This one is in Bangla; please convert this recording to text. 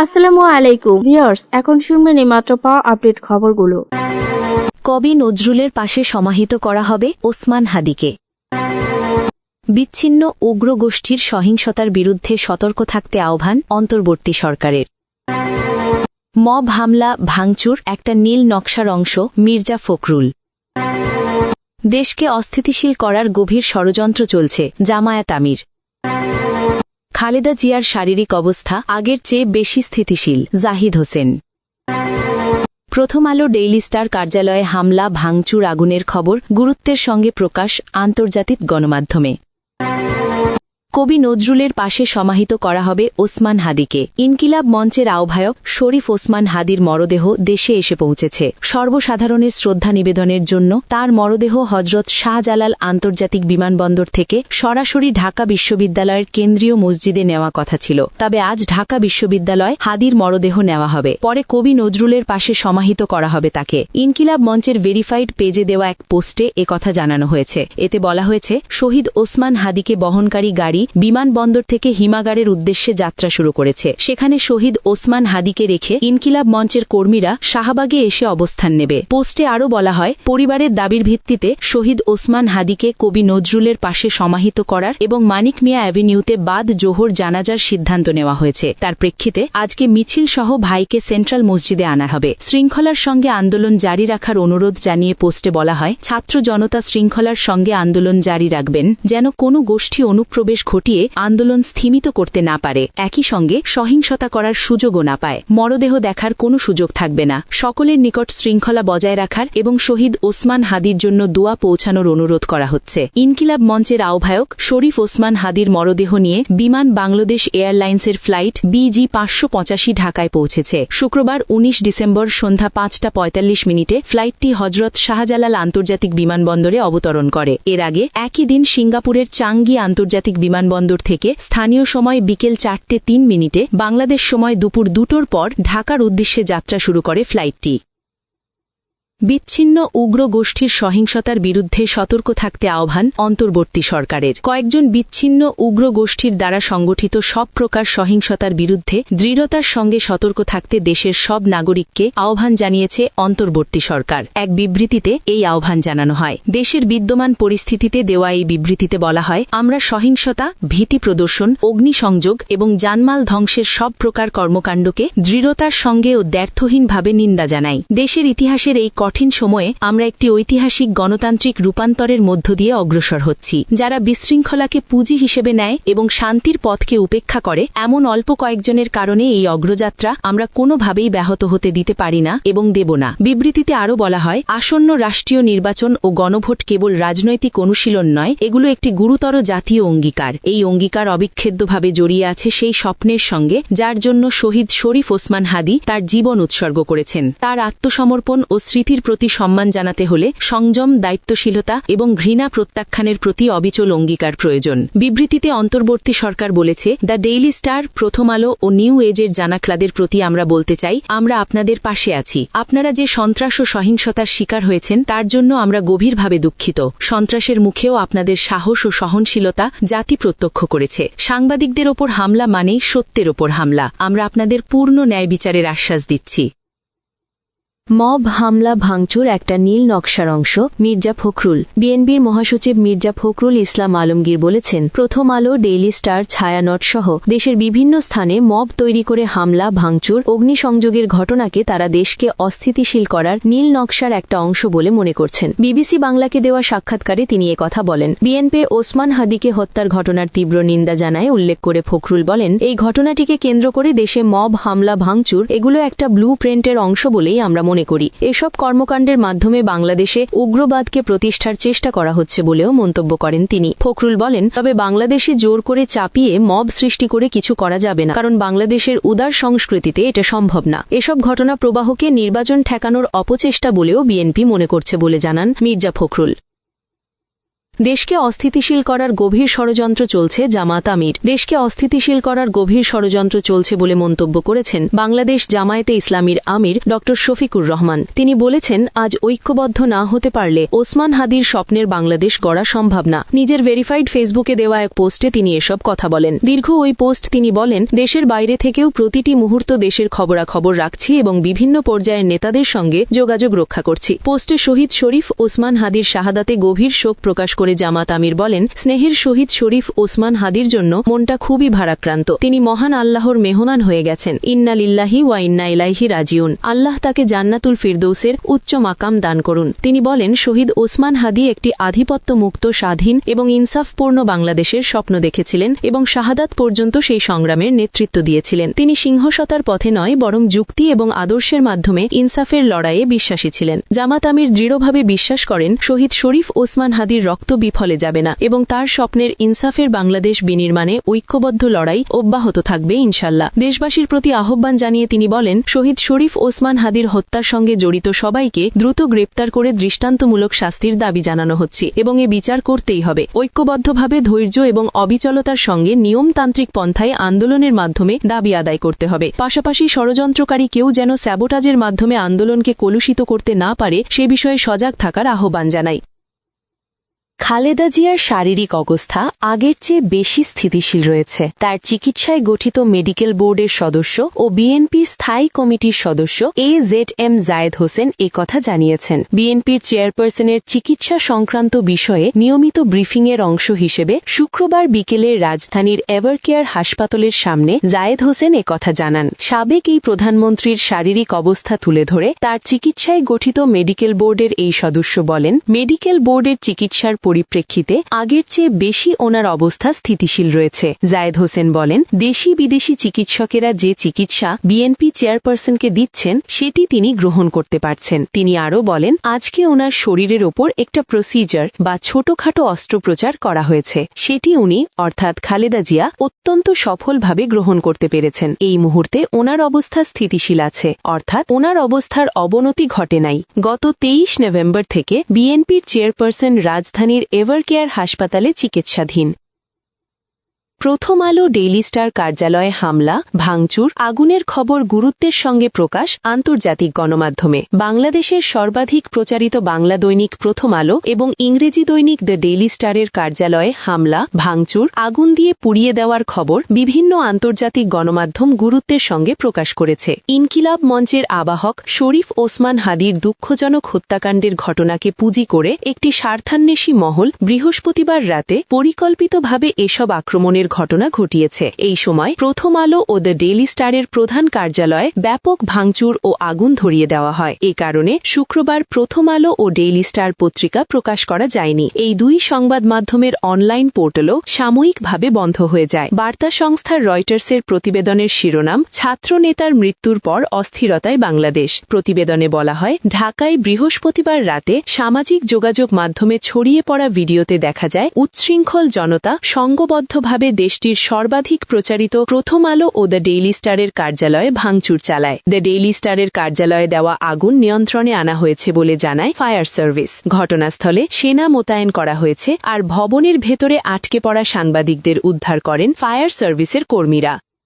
আসসালামু আলাইকুম ভিউয়ার্স, এখন শুনবেন এইমাত্র পাওয়া আপডেট খবরগুলো। কবি নজরুলের পাশে সমাহিত করা হবে ওসমান হাদিকে। বিচ্ছিন্ন উগ্র গোষ্ঠীর সহিংসতার বিরুদ্ধে সতর্ক থাকতে আহ্বান অন্তর্বর্তী সরকারের। মব হামলা ভাঙচুর একটা নীল নকশার অংশ মির্জা ফখরুল। দেশকে অস্থিতিশীল করার গভীর ষড়যন্ত্র চলছে জামায়াত আমির। খালেদা জিয়ার শারীরিক অবস্থা আগের চেয়ে বেশি স্থিতিশীল জাহিদ হোসেন। প্রথম আলো ডেইলি স্টার কার্যালয়ে হামলা ভাঙচুর আগুনের খবর গুরুত্বের সঙ্গে প্রকাশ আন্তর্জাতিক গণমাধ্যমে। কবি নজরুলের পাশে সমাহিত করা হবে ওসমান হাদিকে। ইনকিলাব মঞ্চের আহ্বায়ক শরীফ ওসমান হাদির মরদেহ দেশে এসে পৌঁছেছে। সর্বসাধারণের শ্রদ্ধা নিবেদনের জন্য তার মরদেহ হজরত শাহজালাল আন্তর্জাতিক বিমানবন্দর থেকে সরাসরি ঢাকা বিশ্ববিদ্যালয়ের কেন্দ্রীয় মসজিদে নেওয়া কথা ছিল। তবে আজ ঢাকা বিশ্ববিদ্যালয় হাদির মরদেহ নেওয়া হবে, পরে কবি নজরুলের পাশে সমাহিত করা হবে তাকে। ইনকিলাব মঞ্চের ভেরিফাইড পেজে দেওয়া এক পোস্টে একথা জানানো হয়েছে। এতে বলা হয়েছে, শহীদ ওসমান হাদিকে বহনকারী গাড়ি বিমানবন্দর থেকে হিমাগারের উদ্দেশ্যে যাত্রা শুরু করেছে। সেখানে শহীদ ওসমান হাদিকে রেখে ইনকিলাব মঞ্চের কর্মীরা শাহবাগে এসে অবস্থান নেবে। পোস্টে আরও বলা হয়, পরিবারের দাবির ভিত্তিতে শহীদ ওসমান হাদিকে কবি নজরুলের পাশে সমাহিত করার এবং মানিক মিয়া অ্যাভিনিউতে বাদ জোহর জানাজার সিদ্ধান্ত নেওয়া হয়েছে। তার প্রেক্ষিতে আজকে মিছিল সহ ভাইকে সেন্ট্রাল মসজিদে আনা হবে। শৃঙ্খলার সঙ্গে আন্দোলন জারি রাখার অনুরোধ জানিয়ে পোস্টে বলা হয়, ছাত্র জনতা শৃঙ্খলার সঙ্গে আন্দোলন জারি রাখবেন, যেন কোনো গোষ্ঠী অনুপ্রবেশ ঘটিয়ে আন্দোলন স্থিমিত করতে না পারে, একই সঙ্গে সহিংসতা করার সুযোগও না পায়। মরদেহ দেখার কোনো সুযোগ থাকবে না। সকলের নিকট শৃঙ্খলা বজায় রাখার এবং শহীদ ওসমান হাদির জন্য দোয়া পৌঁছানোর অনুরোধ করা হচ্ছে। ইনকিলাব মঞ্চের আহ্বায়ক শরীফ ওসমান হাদির মরদেহ নিয়ে বিমান বাংলাদেশ এয়ারলাইন্সের ফ্লাইট BG 585 ঢাকায় পৌঁছেছে। শুক্রবার 19 ডিসেম্বর সন্ধ্যা 5:45 ফ্লাইটটি হজরত শাহজালাল আন্তর্জাতিক বিমানবন্দরে অবতরণ করে। এর আগে একই দিন সিঙ্গাপুরের চাঙ্গি আন্তর্জাতিক বিমানবন্দর থেকে স্থানীয় সময় বিকেল 4:03 বাংলাদেশ সময় দুপুর 2টোর পর ঢাকার উদ্দেশ্যে যাত্রা শুরু করে ফ্লাইটটি। বিচ্ছিন্ন উগ্র গোষ্ঠীর সহিংসতার বিরুদ্ধে সতর্ক থাকতে আহ্বান অন্তর্বর্তী সরকারের। কয়েকজন বিচ্ছিন্ন উগ্র গোষ্ঠীর দ্বারা সংগঠিত সব প্রকার সহিংসতার বিরুদ্ধে দৃঢ়তার সঙ্গে সতর্ক থাকতে দেশের সব নাগরিককে আহ্বান জানিয়েছে অন্তর্বর্তী সরকার। এক বিবৃতিতে এই আহ্বান জানানো হয়। দেশের বিদ্যমান পরিস্থিতিতে দেওয়া এই বিবৃতিতে বলা হয়, আমরা সহিংসতা, ভীতি প্রদর্শন, অগ্নিসংযোগ এবং জানমাল ধ্বংসের সব প্রকার কর্মকাণ্ডকে দৃঢ়তার সঙ্গে ও দ্ব্যর্থহীনভাবে নিন্দা জানাই। দেশের ইতিহাসের এই কঠিন সময়ে আমরা একটি ঐতিহাসিক গণতান্ত্রিক রূপান্তরের মধ্য দিয়ে অগ্রসর হচ্ছি। যারা বিশৃঙ্খলাকে পুঁজি হিসেবে নেয় এবং শান্তির পথকে উপেক্ষা করে, এমন অল্প কয়েকজনের কারণে এই অগ্রযাত্রা আমরা কোনোভাবেই ব্যাহত হতে দিতে পারি না এবং দেব না। বিবৃতিতে আরও বলা হয়, আসন্ন রাষ্ট্রীয় নির্বাচন ও গণভোট কেবল রাজনৈতিক অনুশীলন নয়, এগুলো একটি গুরুতর জাতীয় অঙ্গীকার। এই অঙ্গীকার অবিচ্ছেদ্যভাবে জড়িয়ে আছে সেই স্বপ্নের সঙ্গে যার জন্য শহীদ শরীফ ওসমান হাদি তার জীবন উৎসর্গ করেছেন। তার আত্মসমর্পণ ও স্মৃতির প্রতি সম্মান জানাতে হলে সংযম, দায়িত্বশীলতা এবং ঘৃণা প্রত্যাখ্যানের প্রতি অবিচল অঙ্গীকার প্রয়োজন। বিবৃতিতে অন্তর্বর্তী সরকার বলেছে, দ্য ডেইলি স্টার, প্রথম আলো ও নিউ এজের জানাকলাদের প্রতি আমরা বলতে চাই, আমরা আপনাদের পাশে আছি। আপনারা যে সন্ত্রাস ও সহিংসতার শিকার হয়েছেন তার জন্য আমরা গভীরভাবে দুঃখিত। সন্ত্রাসের মুখেও আপনাদের সাহস ও সহনশীলতা জাতি প্রত্যক্ষ করেছে। সাংবাদিকদের ওপর হামলা মানেই সত্যের ওপর হামলা। আমরা আপনাদের পূর্ণ ন্যায় বিচারের আশ্বাস দিচ্ছি। মব হামলা ভাঙচুর একটা নীল নকশার অংশ মির্জা ফখরুল। বিএনপির মহাসচিব মির্জা ফখরুল ইসলাম আলমগীর বলেছেন, প্রথম আলো, ডেইলি স্টার, ছায়ানট সহ দেশের বিভিন্ন স্থানে মব তৈরি করে হামলা ভাঙচুর, অগ্নিসংযোগের ঘটনাকে তারা দেশকে অস্থিতিশীল করার নীল নকশার একটা অংশ বলে মনে করছেন। বিবিসি বাংলাকে দেওয়া সাক্ষাৎকারে তিনি একথা বলেন। বিএনপি ওসমান হাদিকে হত্যার ঘটনার তীব্র নিন্দা জানায় উল্লেখ করে ফখরুল বলেন, এই ঘটনাটিকে কেন্দ্র করে দেশে মব হামলা ভাঙচুর এগুলো একটা ব্লু প্রিন্টের অংশ বলেই আমরা মনে করি। এসব কর্মকাণ্ডের মাধ্যমে বাংলাদেশে উগ্রবাদকে প্রতিষ্ঠার চেষ্টা করা হচ্ছে বলেও মন্তব্য করেন তিনি। ফখরুল বলেন, তবে বাংলাদেশে জোর করে চাপিয়ে মব সৃষ্টি করে কিছু করা যাবে না, কারণ বাংলাদেশের উদার সংস্কৃতিতে এটা সম্ভব না। এসব ঘটনা প্রবাহকে নির্বাচন ঠেকানোর অপচেষ্টা বলেও বিএনপি মনে করছে বলে জানান মির্জা ফখরুল। দেশকে অস্থিতিশীল করার গভীর ষড়যন্ত্র চলছে জামাত আমির। দেশকে অস্থিতিশীল করার গভীর ষড়যন্ত্র চলছে বলে মন্তব্য করেছেন বাংলাদেশ জামায়াতে ইসলামীর আমির ড শফিকুর রহমান। তিনি বলেছেন, আজ ঐক্যবদ্ধ না হতে পারলে ওসমান হাদির স্বপ্নের বাংলাদেশ গড়া সম্ভব না। নিজের ভেরিফাইড ফেসবুকে দেওয়া এক পোস্টে তিনি এসব কথা বলেন। দীর্ঘ ওই পোস্ট তিনি বলেন, দেশের বাইরে থেকেও প্রতিটি মুহূর্ত দেশের খবরাখবর রাখছি এবং বিভিন্ন পর্যায়ের নেতাদের সঙ্গে যোগাযোগ রক্ষা করছি। পোস্টে শহীদ শরীফ ওসমান হাদির শাহাদাতে গভীর শোক প্রকাশ করে জামাত আমির বলেন, স্নেহের শহীদ শরীফ ওসমান হাদির জন্য মনটা খুবই ভারাক্রান্ত। তিনি মহান আল্লাহর মেহমান হয়ে গেছেন। ইন্না লিল্লাহি ওয়া ইন্না ইলাইহি রাজিউন। আল্লাহ তাকে জান্নাতুল ফিরদৌসের উচ্চ মাকাম দান করুন। তিনি বলেন, শহীদ ওসমান হাদি একটি আধিপত্যমুক্ত, স্বাধীন এবং ইনসাফপূর্ণ বাংলাদেশের স্বপ্ন দেখেছিলেন এবং শাহাদাত পর্যন্ত সেই সংগ্রামের নেতৃত্ব দিয়েছিলেন। তিনি সিংহশতার পথে নয়, বরং যুক্তি এবং আদর্শের মাধ্যমে ইনসাফের লড়াইয়ে বিশ্বাসী ছিলেন। জামাত আমির দৃঢ়ভাবে বিশ্বাস করেন, শহীদ শরীফ ওসমান হাদির রক্ত বিফলে যাবে না এবং তার স্বপ্নের ইনসাফের বাংলাদেশ বিনির্মাণে ঐক্যবদ্ধ লড়াই অব্যাহত থাকবে ইনশাল্লাহ। দেশবাসীর প্রতি আহ্বান জানিয়ে তিনি বলেন, শহীদ শরীফ ওসমান হাদির হত্যার সঙ্গে জড়িত সবাইকে দ্রুত গ্রেপ্তার করে দৃষ্টান্তমূলক শাস্তির দাবি জানানো হচ্ছে এবং এ বিচার করতেই হবে। ঐক্যবদ্ধভাবে ধৈর্য এবং অবিচলতার সঙ্গে নিয়মতান্ত্রিক পন্থায় আন্দোলনের মাধ্যমে দাবি আদায় করতে হবে। পাশাপাশি ষড়যন্ত্রকারী কেউ যেন স্যাবোটাজের মাধ্যমে আন্দোলনকে কলুষিত করতে না পারে সে বিষয়ে সজাগ থাকার আহ্বান জানাই। খালেদা জিয়ার শারীরিক অবস্থা আগের চেয়ে বেশি স্থিতিশীল রয়েছে। তার চিকিৎসায় গঠিত মেডিকেল বোর্ডের সদস্য ও বিএনপির স্থায়ী কমিটির সদস্য AZM জায়েদ হোসেন একথা জানিয়েছেন। বিএনপির চেয়ারপারসনের চিকিৎসা সংক্রান্ত বিষয়ে নিয়মিত ব্রিফিংয়ের অংশ হিসেবে শুক্রবার বিকেলে রাজধানীর এভারকেয়ার হাসপাতালের সামনে জায়েদ হোসেন একথা জানান। সাবেক এই প্রধানমন্ত্রীর শারীরিক অবস্থা তুলে ধরে তার চিকিৎসায় গঠিত মেডিকেল বোর্ডের এই সদস্য বলেন, মেডিকেল বোর্ডের চিকিৎসার পরিপ্রেক্ষিতে আগের চেয়ে বেশি ওনার অবস্থা স্থিতিশীল রয়েছে। জায়েদ হোসেন বলেন, দেশি বিদেশি চিকিৎসকেরা যে চিকিৎসা বিএনপি চেয়ারপারসনকে দিচ্ছেন সেটি তিনি গ্রহণ করতে পারছেন। তিনি আরও বলেন, আজকে ওনার শরীরের ওপর একটা প্রসিজার বা ছোটখাটো অস্ত্রোপচার করা হয়েছে, সেটি উনি অর্থাৎ খালেদা জিয়া অত্যন্ত সফলভাবে গ্রহণ করতে পেরেছেন। এই মুহূর্তে ওনার অবস্থা স্থিতিশীল আছে, অর্থাৎ ওনার অবস্থার অবনতি ঘটে নাই। গত 23 নভেম্বর থেকে বিএনপির চেয়ারপারসন রাজধানীর এভারকেয়ার হাসপাতালে চিকিৎসাধীন। প্রথম আলো ডেইলি স্টার কার্যালয়ে হামলা, ভাঙচুর, আগুনের খবর গুরুত্বের সঙ্গে প্রকাশ আন্তর্জাতিক গণমাধ্যমে। বাংলাদেশের সর্বাধিক প্রচারিত বাংলা দৈনিক প্রথম আলো এবং ইংরেজি দৈনিক দ্য ডেইলি স্টারের কার্যালয়ে হামলা, ভাঙচুর, আগুন দিয়ে পুড়িয়ে দেওয়ার খবর বিভিন্ন আন্তর্জাতিক গণমাধ্যম গুরুত্বের সঙ্গে প্রকাশ করেছে। ইনকিলাব মঞ্চের আবাহক শরীফ ওসমান হাদির দুঃখজনক হত্যাকাণ্ডের ঘটনাকে পুঁজি করে একটি স্বার্থান্বেষী মহল বৃহস্পতিবার রাতে পরিকল্পিতভাবে এসব আক্রমণের ঘটনা ঘটিয়েছে। এই সময় প্রথম আলো ও দ্য ডেইলি স্টারের প্রধান কার্যালয়ে ব্যাপক ভাঙচুর ও আগুন ধরিয়ে দেওয়া হয়। এ কারণে শুক্রবার প্রথম আলো ও ডেইলি স্টার পত্রিকা প্রকাশ করা যায়নি। এই দুই সংবাদ মাধ্যমের অনলাইন পোর্টালও সাময়িকভাবে বন্ধ হয়ে যায়। বার্তা সংস্থার রয়টার্সের প্রতিবেদনের শিরোনাম, ছাত্র নেতার মৃত্যুর পর অস্থিরতায় বাংলাদেশ। প্রতিবেদনে বলা হয়, ঢাকায় বৃহস্পতিবার রাতে সামাজিক যোগাযোগ মাধ্যমে ছড়িয়ে পড়া ভিডিওতে দেখা যায় উচ্ছৃঙ্খল জনতা সংঘবদ্ধভাবে দেশটির সর্বাধিক প্রচারিত প্রথম আলো ও দ্য ডেইলি স্টারের কার্যালয়ে ভাঙচুর চালায়। দ্য ডেইলি স্টারের কার্যালয়ে দেওয়া আগুন নিয়ন্ত্রণে আনা হয়েছে বলে জানায় ফায়ার সার্ভিস। ঘটনাস্থলে সেনা মোতায়েন করা হয়েছে আর ভবনের ভেতরে আটকে পড়া সাংবাদিকদের উদ্ধার করেন ফায়ার সার্ভিসের কর্মীরা।